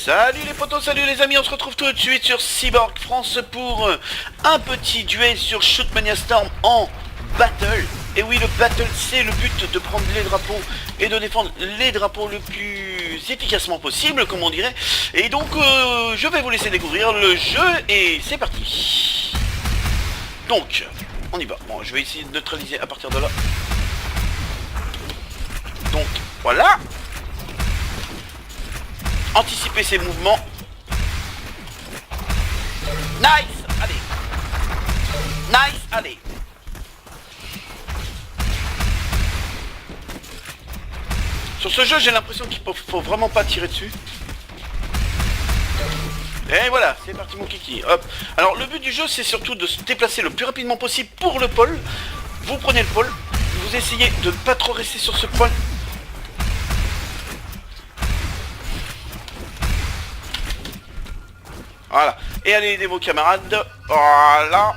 Salut les potos, salut les amis, on se retrouve tout de suite sur Cyborg France pour un petit duel sur Shootmania Storm en battle. Et oui, le battle, c'est le but de prendre les drapeaux et de défendre les drapeaux le plus efficacement possible, comme on dirait. Et donc, je vais vous laisser découvrir le jeu et c'est parti. Donc, on y va. Bon, je vais essayer de neutraliser à partir de là. Donc, voilà. Anticiper ses mouvements. Nice. Allez. Nice. Allez. Sur ce jeu, j'ai l'impression qu'il faut vraiment pas tirer dessus. Et voilà, c'est parti mon kiki. Hop. Alors le but du jeu, c'est surtout de se déplacer le plus rapidement possible pour le pôle. Vous prenez le pôle. Vous essayez de ne pas trop rester sur ce pôle. Voilà. Et allez aider vos camarades. Voilà.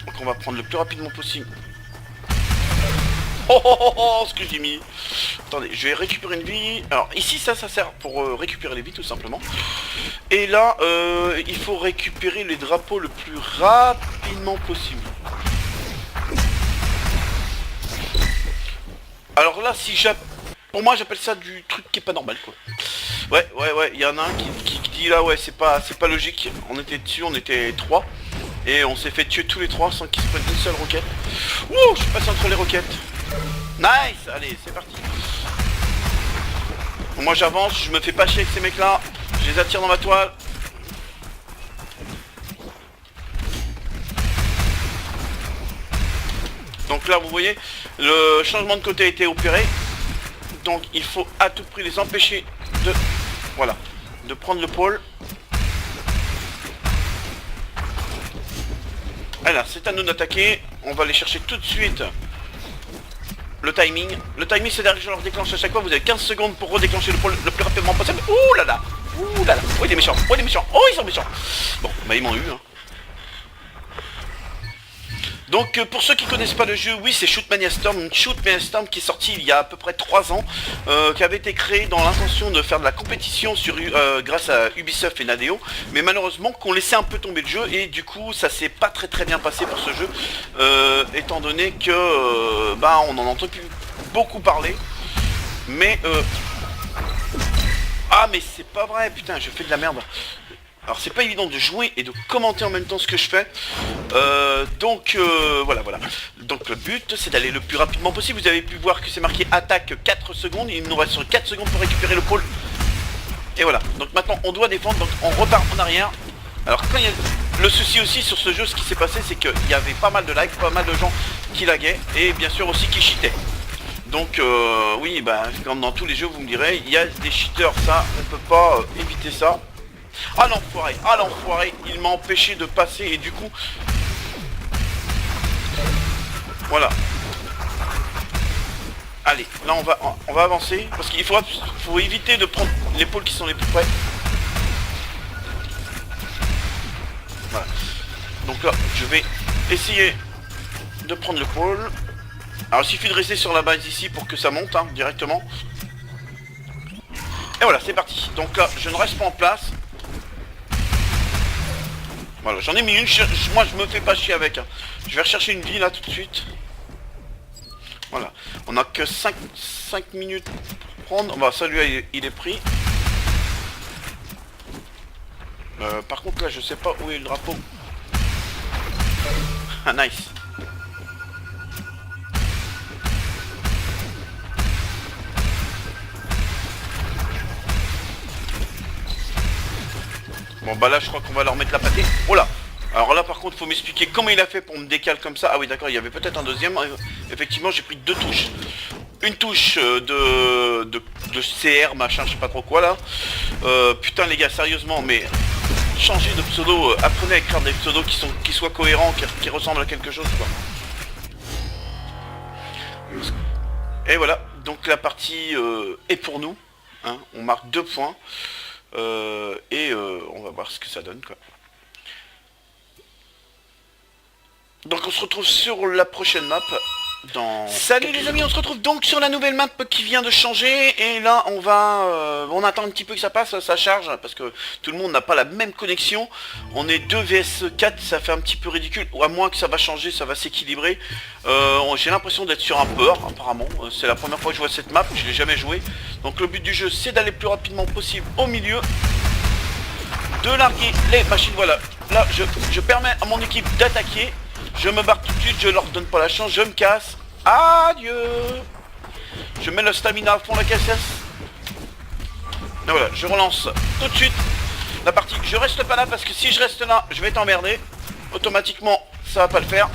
Donc on va prendre le plus rapidement possible. Oh oh oh oh, ce que j'ai mis. Attendez, je vais récupérer une vie. Alors ici ça sert pour récupérer les vies tout simplement. Et là il faut récupérer les drapeaux le plus rapidement possible. Alors là si pour moi j'appelle ça du truc qui est pas normal quoi. Ouais, il y en a un qui dit là ouais c'est pas logique. On était dessus, on était 3. Et on s'est fait tuer tous les 3 sans qu'ils se prennent une seule roquette. Ouh, je suis passé entre les roquettes. Nice, allez, c'est parti. Bon, moi j'avance, je me fais pas chier avec ces mecs là. Je les attire dans ma toile. Donc là vous voyez, le changement de côté a été opéré. Donc il faut à tout prix les empêcher de... Voilà, de prendre le pôle. Alors c'est à nous d'attaquer. On va aller chercher tout de suite le timing. Le timing c'est-à-dire que je leur déclenche à chaque fois. Vous avez 15 secondes pour redéclencher le pôle le plus rapidement possible. Ouh là là. Ouh là là. Oh il est méchant. Oh il est méchant. Oh ils sont méchants. Bon bah ils m'ont eu hein. Donc pour ceux qui connaissent pas le jeu, oui c'est Shootmania Storm, Shootmania Storm qui est sorti il y a à peu près 3 ans, qui avait été créé dans l'intention de faire de la compétition sur, grâce à Ubisoft et Nadeo, mais malheureusement qu'on laissait un peu tomber le jeu et du coup ça s'est pas très bien passé pour ce jeu, étant donné que bah on en entend plus beaucoup parler, mais ah mais c'est pas vrai, putain je fais de la merde. Alors c'est pas évident de jouer et de commenter en même temps ce que je fais. Donc voilà. Donc le but c'est d'aller le plus rapidement possible. Vous avez pu voir que c'est marqué attaque 4 secondes. Il nous reste sur 4 secondes pour récupérer le pôle. Et voilà. Donc maintenant on doit défendre. Donc on repart en arrière. Alors quand il y a... Le souci aussi sur ce jeu, ce qui s'est passé, c'est qu'il y avait pas mal de lags, pas mal de gens qui laguaient. Et bien sûr aussi qui cheataient. Donc oui, bah, comme dans tous les jeux vous me direz, il y a des cheaters, ça, on peut pas éviter ça. Ah l'enfoiré, il m'a empêché de passer et du coup... Voilà. Allez, là on va avancer, parce qu'il faut éviter de prendre les pôles qui sont les plus près. Voilà. Donc là, je vais essayer de prendre le pôle. Alors il suffit de rester sur la base ici pour que ça monte hein, directement. Et voilà, c'est parti. Donc là, je ne reste pas en place. Voilà, j'en ai mis une, moi je me fais pas chier avec. Hein. Je vais rechercher une vie là tout de suite. Voilà, on a que 5 minutes pour prendre. Bah celui-là il est pris. Par contre là je sais pas où est le drapeau. Ah nice. Bon bah là je crois qu'on va leur mettre la pâtée. Oh là. Alors là par contre faut m'expliquer comment il a fait pour me décaler comme ça. Ah oui d'accord, il y avait peut-être un deuxième. Effectivement j'ai pris 2 touches. Une touche de CR machin je sais pas trop quoi là. Putain les gars sérieusement mais changez de pseudo, apprenez à écrire des pseudos qui soient cohérents, qui ressemblent à quelque chose quoi. Et voilà, donc la partie est pour nous. Hein, on marque 2 points. On va voir ce que ça donne quoi. Donc on se retrouve sur la prochaine map. Salut les amis, on se retrouve donc sur la nouvelle map qui vient de changer. Et là on va... on attend un petit peu que ça passe, ça charge, parce que tout le monde n'a pas la même connexion. On est 2 vs 4, ça fait un petit peu ridicule. À moins que ça va changer, ça va s'équilibrer. J'ai l'impression d'être sur un port, apparemment. C'est la première fois que je vois cette map, je l'ai jamais joué. Donc le but du jeu, c'est d'aller le plus rapidement possible au milieu, de larguer les machines. Voilà, là je permets à mon équipe d'attaquer. Je me barre tout de suite, je leur donne pas la chance, je me casse. Adieu. Je mets le stamina à fond la cassette. Et voilà, je relance tout de suite la partie. Je reste pas là parce que si je reste là, je vais t'emmerder. Automatiquement, ça va pas le faire.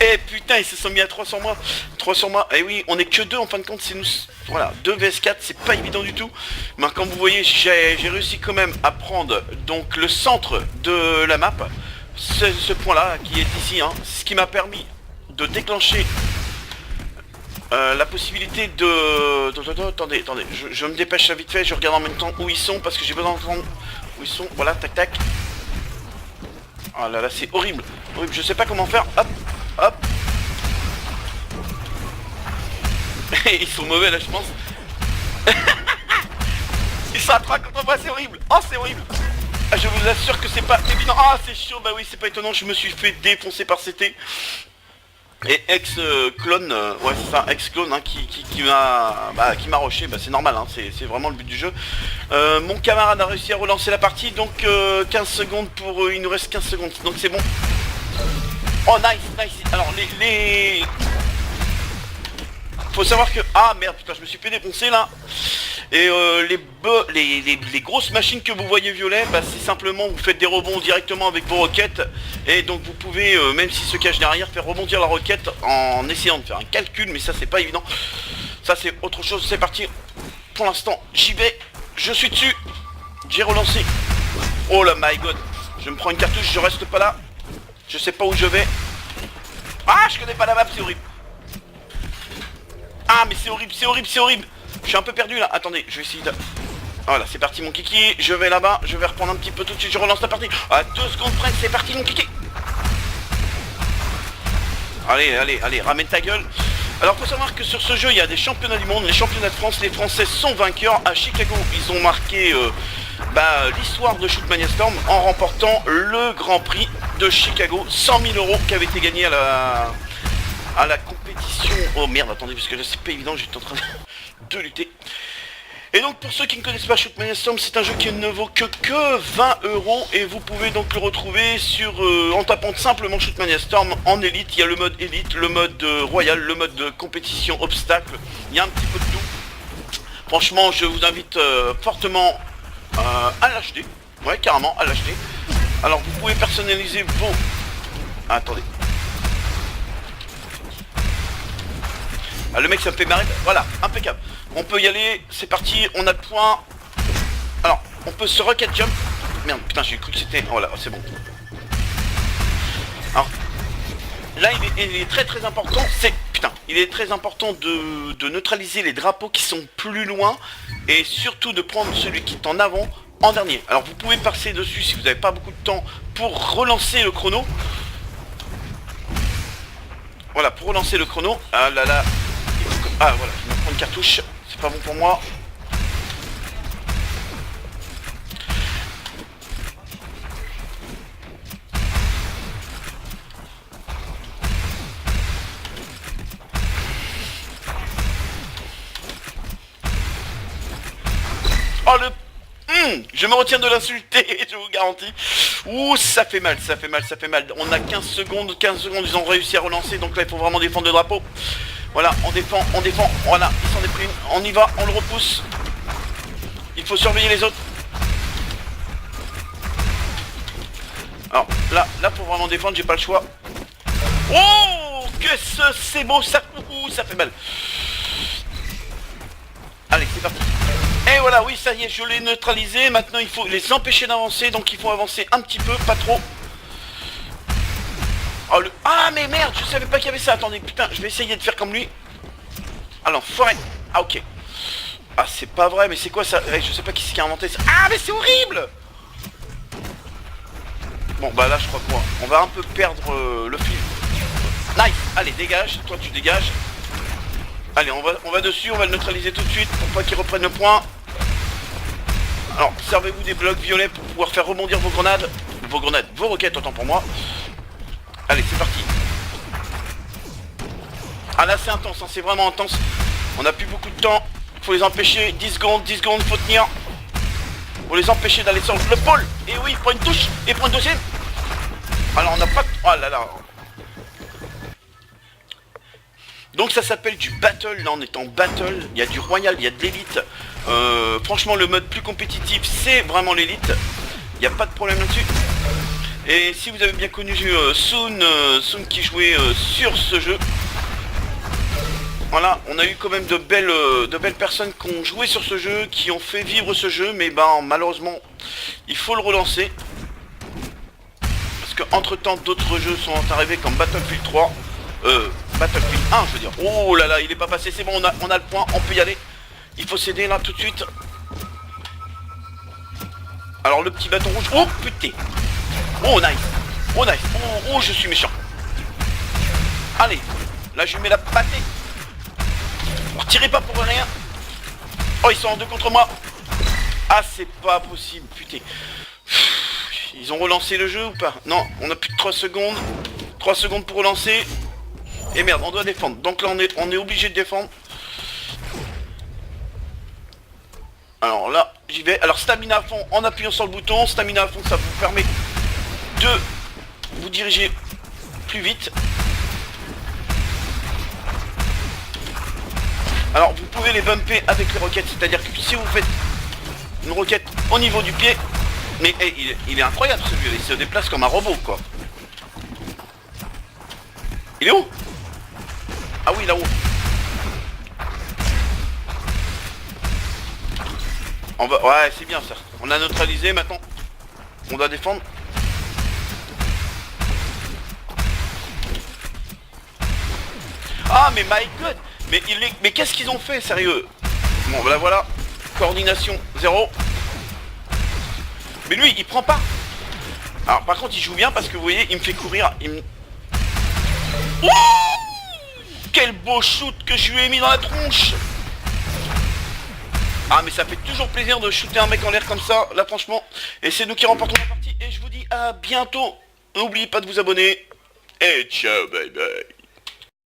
Et putain, ils se sont mis à 300 mois. 300 mois. Et oui, on est que 2 en fin de compte, c'est nous. Voilà, 2 vs 4, c'est pas évident du tout. Mais comme vous voyez, j'ai réussi quand même à prendre donc le centre de la map. Ce point là qui est ici, hein, ce qui m'a permis de déclencher la possibilité de... Attendez, je me dépêche vite fait, je regarde en même temps où ils sont parce que j'ai besoin d'entendre où ils sont. Voilà, tac tac. Oh là là, c'est horrible, horrible, je sais pas comment faire. Hop, hop. Ils sont mauvais là, je pense. Ils s'attrapent contre moi, c'est horrible. Oh, c'est horrible. Ah, je vous assure que c'est pas évident. Ah, c'est chaud, bah oui, c'est pas étonnant, je me suis fait défoncer par CT. Et ex-clone, ouais c'est ça, ex-clone hein, qui m'a rushé, bah c'est normal, hein, c'est vraiment le but du jeu. Mon camarade a réussi à relancer la partie, donc 15 secondes pour... il nous reste 15 secondes, donc c'est bon. Oh nice, nice. Alors les... Faut savoir que... Ah merde, putain, je me suis fait défoncer là. Et les grosses machines que vous voyez violet, bah, c'est simplement vous faites des rebonds directement avec vos roquettes. Et donc vous pouvez, même s'il se cache derrière, faire rebondir la roquette en essayant de faire un calcul. Mais ça c'est pas évident. Ça c'est autre chose, c'est parti. Pour l'instant, j'y vais. Je suis dessus. J'ai relancé. Oh là my god. Je me prends une cartouche, je reste pas là. Je sais pas où je vais. Ah, je connais pas la map, c'est horrible. Ah mais c'est horrible, c'est horrible, c'est horrible. Je suis un peu perdu là, attendez, je vais essayer de... Voilà, c'est parti mon kiki, je vais là-bas, je vais reprendre un petit peu tout de suite, je relance la partie. À 2 secondes près, c'est parti mon kiki. Allez, allez, allez, ramène ta gueule. Alors faut savoir que sur ce jeu, il y a des championnats du monde, les championnats de France, les Français sont vainqueurs. À Chicago, ils ont marqué l'histoire de Shootmania Storm en remportant le Grand Prix de Chicago, 100 000 € qui avait été gagné à la compétition. Oh merde, attendez, parce que là c'est pas évident, j'étais en train de lutter. Et donc pour ceux qui ne connaissent pas Shootmania Storm, c'est un jeu qui ne vaut que 20 € et vous pouvez donc le retrouver sur en tapant simplement Shootmania Storm en élite. Il y a le mode élite, le mode royal, le mode de compétition obstacle, il y a un petit peu de tout. Franchement, je vous invite fortement à l'acheter. Ouais, carrément à l'acheter. Alors vous pouvez personnaliser vos... Ah, attendez. Ah, le mec ça me fait marrer, voilà, impeccable. On peut y aller, c'est parti, on a le point. Alors, on peut se rocket jump. Merde, putain, j'ai cru que c'était... Voilà, c'est bon. Alors, là il est très très important, c'est... Putain, il est très important de neutraliser les drapeaux qui sont plus loin. Et surtout de prendre celui qui est en avant en dernier. Alors vous pouvez passer dessus si vous n'avez pas beaucoup de temps pour relancer le chrono. Voilà, pour relancer le chrono. Ah là là. Ah voilà, je me prends une cartouche, c'est pas bon pour moi. Oh le... je me retiens de l'insulter, je vous garantis. Ouh, ça fait mal, ça fait mal, ça fait mal. On a 15 secondes, ils ont réussi à relancer, donc là il faut vraiment défendre le drapeau. Voilà, on défend, voilà, il s'en est pris une, on y va, on le repousse. Il faut surveiller les autres. Alors, là, faut vraiment défendre, j'ai pas le choix. Oh, que c'est beau, ça fait mal. Allez, c'est parti. Et voilà, oui, ça y est, je l'ai neutralisé. Maintenant, il faut les empêcher d'avancer, donc il faut avancer un petit peu, pas trop. Oh, ah mais merde, je savais pas qu'il y avait ça. Attendez, putain, je vais essayer de faire comme lui. Alors, forêt. Ah ok. Ah c'est pas vrai, mais c'est quoi ça? Je sais pas qui c'est qui a inventé ça. Ah mais c'est horrible. Bon bah là je crois qu'on va un peu perdre le fil. Nice. Allez dégage, toi tu dégages. Allez on va dessus, on va le neutraliser tout de suite pour pas qu'il reprenne le point. Alors servez-vous des blocs violets pour pouvoir faire rebondir vos grenades, vos roquettes autant pour moi. Allez c'est parti. Ah là c'est intense, hein, c'est vraiment intense. On a plus beaucoup de temps, faut les empêcher, 10 secondes, faut tenir. Faut les empêcher d'aller sur le pôle. Et oui, prends une touche et prends une deuxième. Alors on n'a pas... Oh là là. Donc ça s'appelle du battle, là on est en battle. Il y a du royal, il y a de l'élite. Franchement le mode plus compétitif c'est vraiment l'élite. Il n'y a pas de problème là-dessus. Et si vous avez bien connu Soon qui jouait sur ce jeu. Voilà, on a eu quand même de belles personnes qui ont joué sur ce jeu, qui ont fait vivre ce jeu, mais ben malheureusement, il faut le relancer. Parce que entre temps d'autres jeux sont arrivés comme Battlefield 3, Battlefield 1 je veux dire. Oh là là, il est pas passé, c'est bon, on a le point, on peut y aller. Il faut céder là tout de suite. Alors le petit bâton rouge, oh putain. Oh nice, oh nice, oh je suis méchant. Allez, là je lui mets la pâtée. Tirez pas pour rien. Oh ils sont en deux contre moi. Ah c'est pas possible putain. Ils ont relancé le jeu ou pas? Non on a plus de 3 secondes. 3 secondes pour relancer. Et merde on doit défendre. Donc là on est obligé de défendre. Alors là j'y vais. Alors stamina à fond en appuyant sur le bouton. Stamina à fond ça vous permet de vous diriger plus vite. Alors vous pouvez les bumper avec les roquettes, c'est-à-dire que si vous faites une roquette au niveau du pied, mais hey, il est incroyable celui-là, il se déplace comme un robot quoi. Il est où? Ah oui là-haut. On va... Ouais c'est bien ça, on a neutralisé maintenant, on doit défendre. Ah mais my god. Mais qu'est-ce qu'ils ont fait, sérieux? Bon, là voilà. Coordination 0. Mais lui, il prend pas. Alors, par contre, il joue bien parce que vous voyez, il me fait courir. Ouh, quel beau shoot que je lui ai mis dans la tronche. Ah, mais ça fait toujours plaisir de shooter un mec en l'air comme ça, là, franchement. Et c'est nous qui remportons la partie. Et je vous dis à bientôt. N'oubliez pas de vous abonner. Et ciao, bye bye.